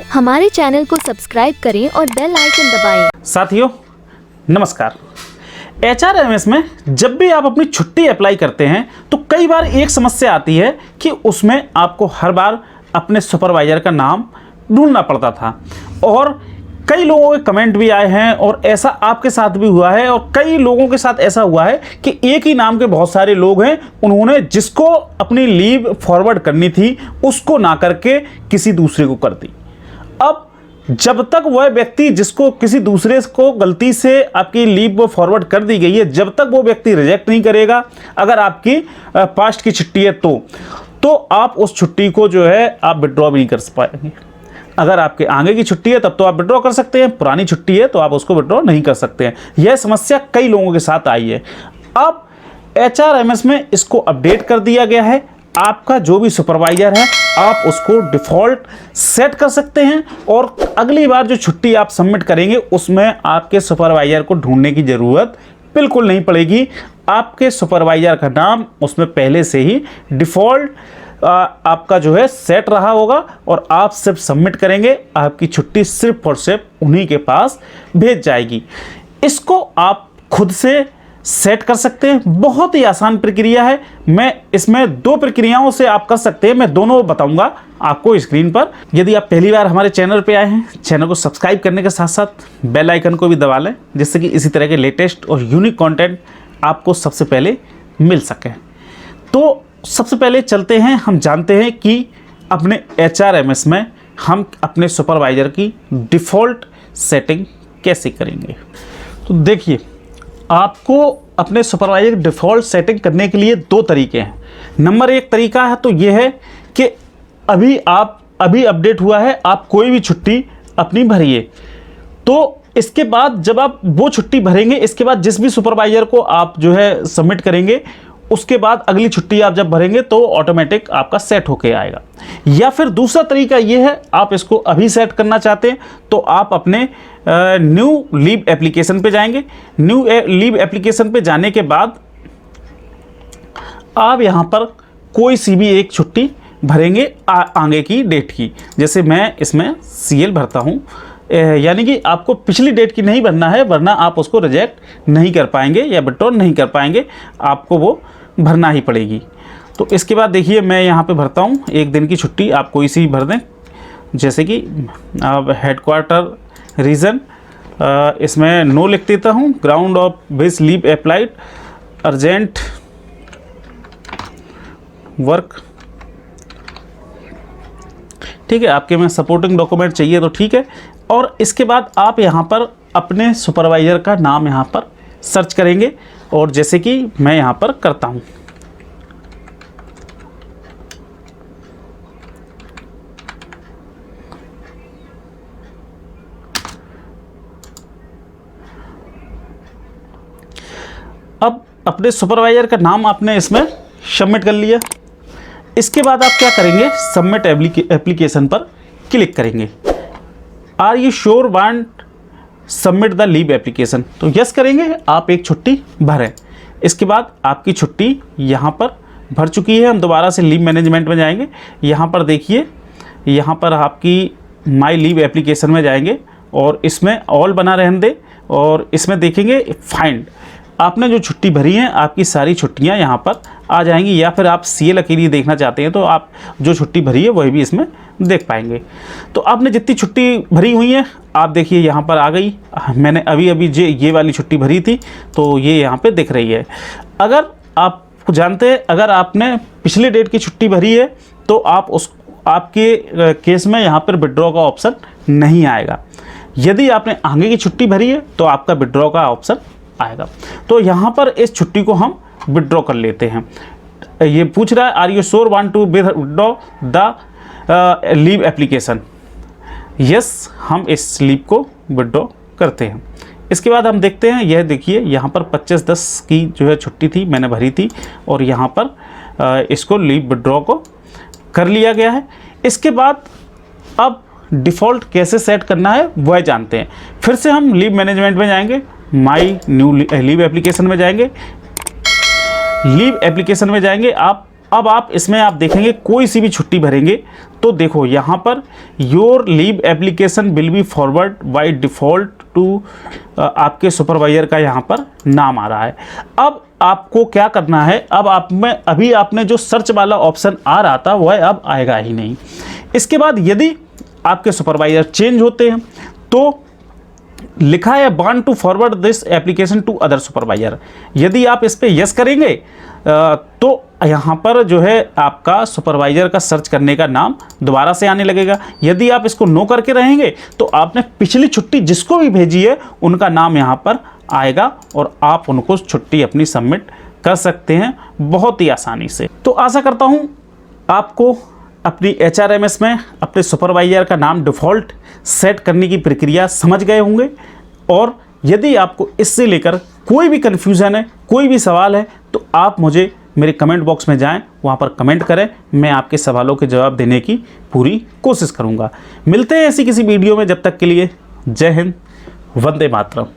हमारे चैनल को सब्सक्राइब करें और बेल आइकन दबाएं। साथियों नमस्कार। HRMS में जब भी आप अपनी छुट्टी अप्लाई करते हैं तो कई बार एक समस्या आती है कि उसमें आपको हर बार अपने सुपरवाइज़र का नाम ढूंढना पड़ता था और कई लोगों के कमेंट भी आए हैं और ऐसा आपके साथ भी हुआ है और कई लोगों के साथ ऐसा हुआ है कि एक ही नाम के बहुत सारे लोग हैं, उन्होंने जिसको अपनी लीव फॉरवर्ड करनी थी उसको ना करके किसी दूसरे को कर दी। अब जब तक वह व्यक्ति जिसको किसी दूसरे को गलती से आपकी लीव फॉरवर्ड कर दी गई है, जब तक वो व्यक्ति रिजेक्ट नहीं करेगा, अगर आपकी पास्ट की छुट्टी है तो आप उस छुट्टी को जो है आप विड्रॉ भी नहीं कर पाएंगे। अगर आपके आगे की छुट्टी है तब तो आप विड्रॉ कर सकते हैं, पुरानी छुट्टी है तो आप उसको विड्रॉ नहीं कर सकते हैं। यह समस्या कई लोगों के साथ आई है। अब HRMS में इसको अपडेट कर दिया गया है। आपका जो भी सुपरवाइजर है आप उसको डिफ़ॉल्ट सेट कर सकते हैं और अगली बार जो छुट्टी आप सबमिट करेंगे उसमें आपके सुपरवाइजर को ढूंढने की ज़रूरत बिल्कुल नहीं पड़ेगी। आपके सुपरवाइजर का नाम उसमें पहले से ही डिफ़ॉल्ट आपका जो है सेट रहा होगा और आप सिर्फ सबमिट करेंगे, आपकी छुट्टी सिर्फ और सिर्फ उन्हीं के पास भेज जाएगी। इसको आप खुद से सेट कर सकते हैं। बहुत ही आसान प्रक्रिया है। मैं इसमें दो प्रक्रियाओं से आप कर सकते हैं, मैं दोनों बताऊंगा आपको स्क्रीन पर। यदि आप पहली बार हमारे चैनल पे आए हैं, चैनल को सब्सक्राइब करने के साथ साथ बेल आइकन को भी दबा लें, जिससे कि इसी तरह के लेटेस्ट और यूनिक कंटेंट आपको सबसे पहले मिल सके। तो सबसे पहले चलते हैं, हम जानते हैं कि अपने HRMS में हम अपने सुपरवाइज़र की डिफ़ॉल्ट सेटिंग कैसे करेंगे। तो देखिए, आपको अपने सुपरवाइज़र की डिफ़ॉल्ट सेटिंग करने के लिए दो तरीके हैं। नंबर एक तरीका है तो ये है कि अभी अपडेट हुआ है, आप कोई भी छुट्टी अपनी भरिए, तो इसके बाद जब आप वो छुट्टी भरेंगे, इसके बाद जिस भी सुपरवाइज़र को आप जो है सबमिट करेंगे, उसके बाद अगली छुट्टी आप जब भरेंगे तो ऑटोमेटिक आपका सेट होके आएगा। या फिर दूसरा तरीका ये है, आप इसको अभी सेट करना चाहते हैं तो आप अपने न्यू लीव एप्लीकेशन पे जाएंगे। न्यू लीव एप्लीकेशन पे जाने के बाद आप यहाँ पर कोई सी भी एक छुट्टी भरेंगे आगे की डेट की। जैसे मैं इसमें CL भरता हूँ, यानी कि आपको पिछली डेट की नहीं भरना है, वरना आप उसको रिजेक्ट नहीं कर पाएंगे या विड्रॉ नहीं कर पाएंगे, आपको वो भरना ही पड़ेगी। तो इसके बाद देखिए, मैं यहाँ पे भरता हूँ एक दिन की छुट्टी, आप कोई सी भर दें, जैसे कि अब हेडक्वार्टर रीजन, इसमें नो लिख देता हूँ, ground of base leave applied, urgent work. ठीक है, आपके में सपोर्टिंग डॉक्यूमेंट चाहिए तो ठीक है। और इसके बाद आप यहाँ पर अपने सुपरवाइज़र का नाम यहाँ पर सर्च करेंगे और जैसे कि मैं यहाँ पर करता हूँ। अब अपने सुपरवाइज़र का नाम आपने इसमें सबमिट कर लिया। इसके बाद आप क्या करेंगे, सबमिट एप्लीकेशन पर क्लिक करेंगे। Are you sure want submit the leave application, तो यस करेंगे, आप एक छुट्टी भरें। इसके बाद आपकी छुट्टी यहाँ पर भर चुकी है। हम दोबारा से लीव मैनेजमेंट में जाएंगे। यहाँ पर देखिए, यहाँ पर आपकी माई लीव एप्लीकेशन में जाएंगे और इसमें ऑल बना रहने दें और इसमें देखेंगे फाइंड। आपने जो छुट्टी भरी है, आपकी सारी छुट्टियां यहाँ पर आ जाएंगी। या फिर आप CL अकेली देखना चाहते हैं तो आप जो छुट्टी भरी है वही भी इसमें देख पाएंगे। तो आपने जितनी छुट्टी भरी हुई है, आप देखिए यहाँ पर आ गई। मैंने अभी ये वाली छुट्टी भरी थी तो ये यहाँ पे दिख रही है। अगर आप जानते हैं, अगर आपने पिछले डेट की छुट्टी भरी है तो आपके केस में यहाँ पर विड्रॉ का ऑप्शन नहीं आएगा। यदि आपने आगे की छुट्टी भरी है तो आपका विड्रॉ का ऑप्शन आएगा। तो यहाँ पर इस छुट्टी को हम विड्रॉ कर लेते हैं। ये पूछ रहा है, are you sure want to withdraw the leave application. Yes, हम इस लीव को विड्रॉ करते हैं। इसके बाद हम देखते हैं, यह देखिए यहाँ पर 25/10 की जो है छुट्टी थी, मैंने भरी थी और यहाँ पर इसको लीव विड्रॉ को कर लिया गया है। इसके बाद अब डिफ़ॉल्ट कैसे सेट करना है वह जानते हैं। फिर से हम लीव मैनेजमेंट में जाएंगे, माई न्यू लीव एप्लीकेशन में जाएंगे। लीव एप्लीकेशन में जाएंगे, आप अब आप इसमें आप देखेंगे कोई सी भी छुट्टी भरेंगे तो देखो यहाँ पर your leave application will be forward by default to आपके सुपरवाइज़र का यहाँ पर नाम आ रहा है। अब आपको क्या करना है, अब आप में अभी आपने जो सर्च वाला ऑप्शन आ रहा था वह अब आएगा ही नहीं। इसके बाद यदि आपके सुपरवाइज़र चेंज होते हैं तो लिखा है want to forward this application to other supervisor. यदि आप इस पर यस करेंगे तो यहाँ पर जो है आपका सुपरवाइजर का सर्च करने का नाम दोबारा से आने लगेगा। यदि आप इसको नो करके रहेंगे तो आपने पिछली छुट्टी जिसको भी भेजी है उनका नाम यहाँ पर आएगा और आप उनको छुट्टी अपनी सबमिट कर सकते हैं बहुत ही आसानी से। तो आशा करता हूँ आपको अपनी HRMS में अपने सुपरवाइज़र का नाम डिफ़ॉल्ट सेट करने की प्रक्रिया समझ गए होंगे। और यदि आपको इससे लेकर कोई भी कन्फ्यूज़न है, कोई भी सवाल है, तो आप मुझे मेरे कमेंट बॉक्स में जाएं, वहां पर कमेंट करें, मैं आपके सवालों के जवाब देने की पूरी कोशिश करूंगा। मिलते हैं ऐसी किसी वीडियो में, जब तक के लिए जय हिंद, वंदे मातरम।